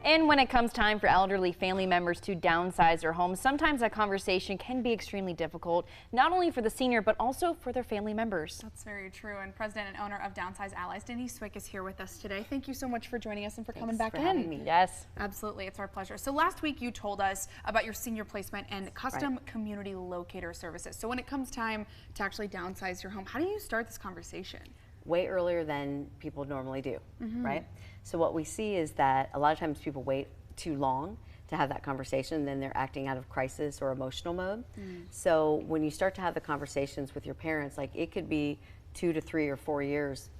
And when it comes time for elderly family members to downsize their homes, sometimes that conversation can be extremely difficult, not only for the senior, but also for their family members. That's very true. And President and owner of Downsize Allies, Denise Swick, is here with us today. Thank you so much for joining us and for coming back in. Yes. Absolutely. It's our pleasure. So last week you told us about your senior placement and custom community locator services. So when it comes time to actually downsize your home, how do you start this conversation? Way earlier than people normally do, right? So what we see is that a lot of times people wait too long to have that conversation, then they're acting out of crisis or emotional mode. So when you start to have the conversations with your parents, like it could be 2 to 3 or 4 years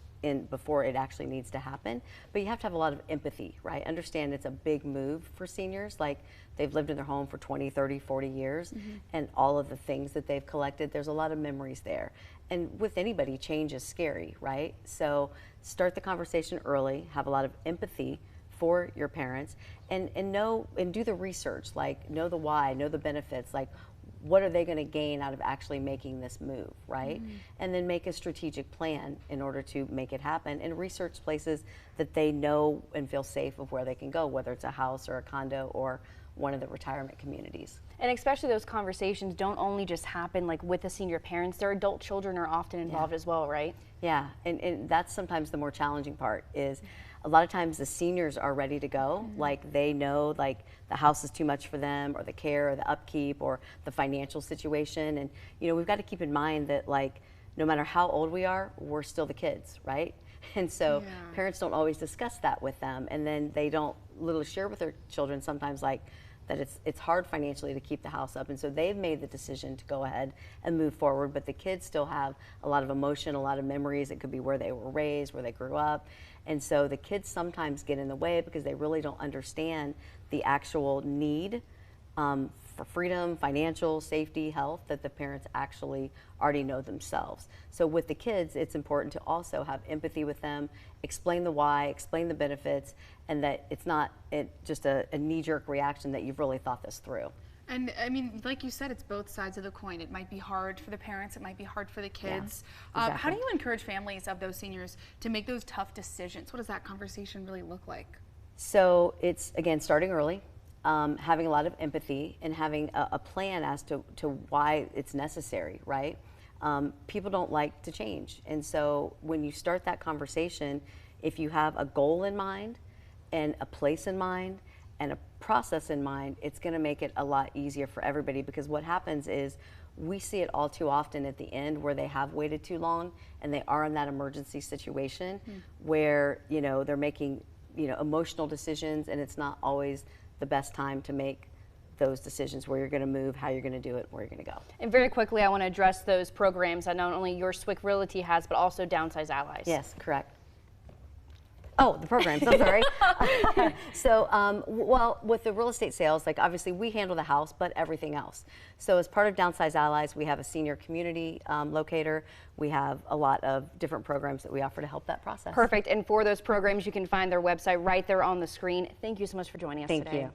before it actually needs to happen, but you have to have a lot of empathy, right? Understand it's a big move for seniors, like they've lived in their home for 20, 30, 40 years, and all of the things that they've collected, there's a lot of memories there. And with anybody, change is scary, right? So start the conversation early, have a lot of empathy for your parents, and know and do the research, like know the why, know the benefits, like what are they going to gain out of actually making this move, right? And then make a strategic plan in order to make it happen, and research places that they know and feel safe of where they can go, whether it's a house or a condo or one of the retirement communities. And especially those conversations don't only just happen like with the senior parents, their adult children are often involved as well, right? Yeah, and that's sometimes the more challenging part is a lot of times the seniors are ready to go, like they know like the house is too much for them, or the care or the upkeep or the financial situation. And you know, we've got to keep in mind that like no matter how old we are, we're still the kids, right? And so parents don't always discuss that with them, and then they don't literally share with their children sometimes like that it's hard financially to keep the house up, and so they've made the decision to go ahead and move forward, but the kids still have a lot of emotion, a lot of memories. It could be where they were raised, where they grew up, and so the kids sometimes get in the way because they really don't understand the actual need for freedom, financial, safety, health that the parents actually already know themselves. So with the kids, it's important to also have empathy with them, explain the why, explain the benefits, and that it's not just a knee-jerk reaction, that you've really thought this through. And I mean, like you said, it's both sides of the coin. It might be hard for the parents, it might be hard for the kids. Exactly. How do you encourage families of those seniors to make those tough decisions? What does that conversation really look like? So it's, again, starting early. Having a lot of empathy and having a plan as to why it's necessary, right? People don't like to change. And so when you start that conversation, if you have a goal in mind and a place in mind and a process in mind, it's going to make it a lot easier for everybody, because what happens is we see it all too often at the end where they have waited too long and they are in that emergency situation where, you know, they're making, you know, emotional decisions, and it's not always the best time to make those decisions, where you're going to move, how you're going to do it, where you're going to go. And very quickly, I want to address those programs that not only your Swick Realty has, but also Downsize Allies. Yes, correct. Oh, the programs, I'm sorry. So, well, with the real estate sales, like obviously we handle the house, but everything else. So as part of Downsize Allies, we have a senior community locator. We have a lot of different programs that we offer to help that process. Perfect. And for those programs, you can find their website right there on the screen. Thank you so much for joining us today. Thank you.